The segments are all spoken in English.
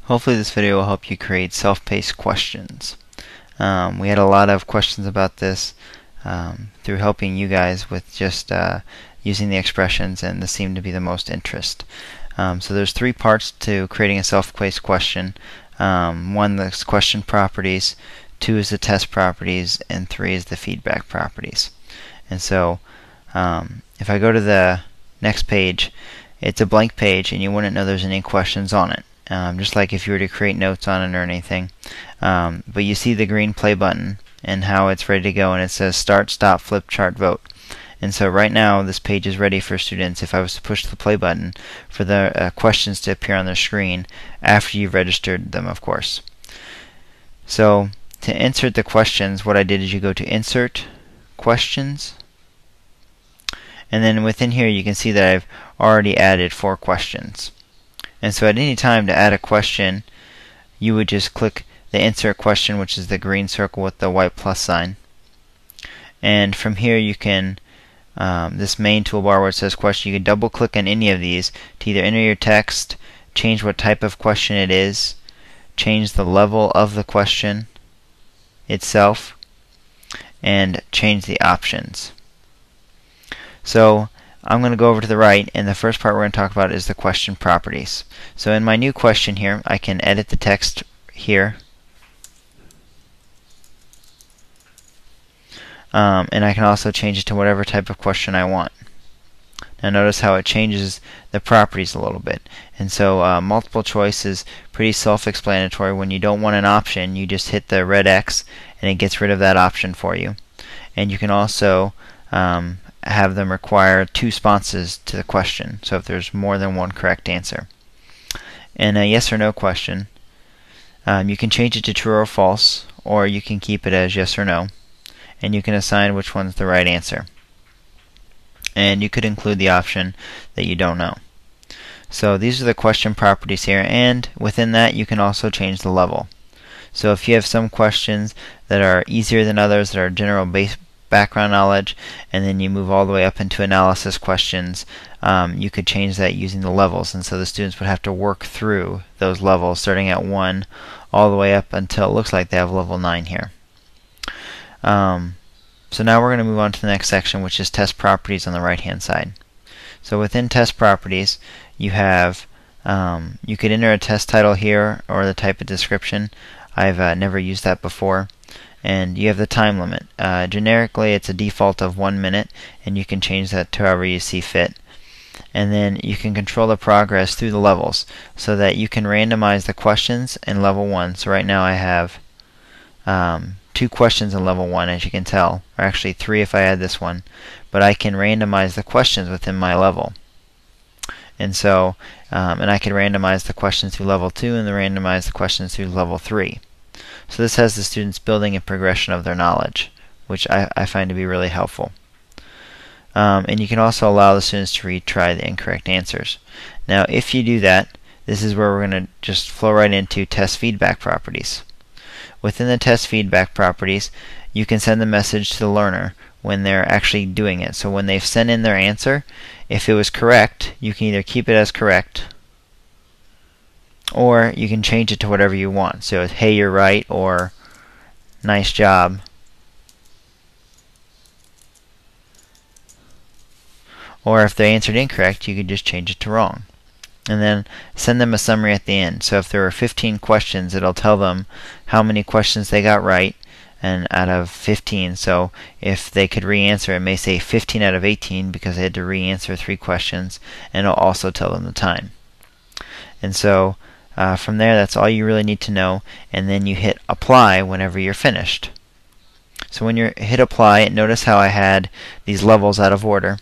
Hopefully this video will help you create self-paced questions. We had a lot of questions about this through helping you guys with just using the expressions, and this seemed to be the most interest. So there's three parts to creating a self-paced question. One, the question properties, two is the test properties, and three is the feedback properties. And so if I go to the next page, it's a blank page and you wouldn't know there's any questions on it. Just like if you were to create notes on it or anything. But you see the green play button and how it's ready to go, and it says start, stop, flip, chart, vote. And so right now this page is ready for students, if I was to push the play button, for the questions to appear on their screen after you've registered them, of course. So to insert the questions, what I did is you go to Insert, Questions, and then within here you can see that I've already added 4 questions. And so at any time to add a question, you would just click the Insert Question, which is the green circle with the white plus sign. And from here you can, this main toolbar where it says question, you can double click on any of these to either enter your text, change what type of question it is, change the level of the question itself, and change the options. So I'm going to go over to the right, and the first part we're going to talk about is the question properties. So in my new question here, I can edit the text here, and I can also change it to whatever type of question I want. Now notice how it changes the properties a little bit. And so multiple choice is pretty self-explanatory. When you don't want an option, you just hit the red X and it gets rid of that option for you. And you can also have them require 2 responses to the question, so if there's more than one correct answer. And a yes or no question, you can change it to true or false, or you can keep it as yes or no, and you can assign which one's the right answer. And you could include the option that you don't know. So these are the question properties here, and within that you can also change the level. So if you have some questions that are easier than others, that are general background knowledge, and then you move all the way up into analysis questions, you could change that using the levels, and so the students would have to work through those levels starting at 1 all the way up until it looks like they have level 9 here. So now we're going to move on to the next section, which is test properties on the right hand side. So within test properties you have you could enter a test title here or the type of description. I've never used that before. And you have the time limit. Generically it's a default of 1 minute, and you can change that to however you see fit. And then you can control the progress through the levels so that you can randomize the questions in level 1. So right now I have 2 questions in level 1, as you can tell, or actually 3 if I add this one, but I can randomize the questions within my level. And so and I can randomize the questions through level 2 and then randomize the questions through level 3. So this has the students building a progression of their knowledge, which I find to be really helpful. And you can also allow the students to retry the incorrect answers. Now if you do that, this is where we're going to just flow right into test feedback properties. Within the test feedback properties, you can send the message to the learner when they're actually doing it. So when they've sent in their answer, if it was correct, you can either keep it as correct, or you can change it to whatever you want. So it's, hey, you're right, or nice job. Or if they answered incorrect, you could just change it to wrong. And then send them a summary at the end. So if there are 15 questions, it'll tell them how many questions they got right, and out of 15. So if they could re-answer, it may say 15 out of 18 because they had to re-answer 3 questions, and it'll also tell them the time. And so from there, that's all you really need to know, and then you hit apply whenever you're finished. So when you hit apply, notice how I had these levels out of order.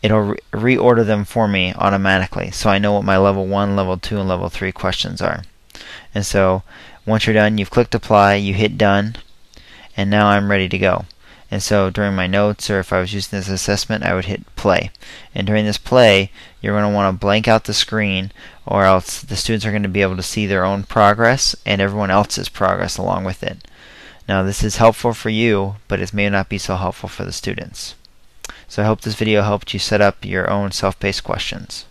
It'll reorder them for me automatically, so I know what my level 1, level 2, and level 3 questions are. And so once you're done, you've clicked apply, you hit done, and now I'm ready to go. And so during my notes, or if I was using this assessment, I would hit play. And during this play, you're going to want to blank out the screen, or else the students are going to be able to see their own progress and everyone else's progress along with it. Now this is helpful for you, but it may not be so helpful for the students. So I hope this video helped you set up your own self-paced questions.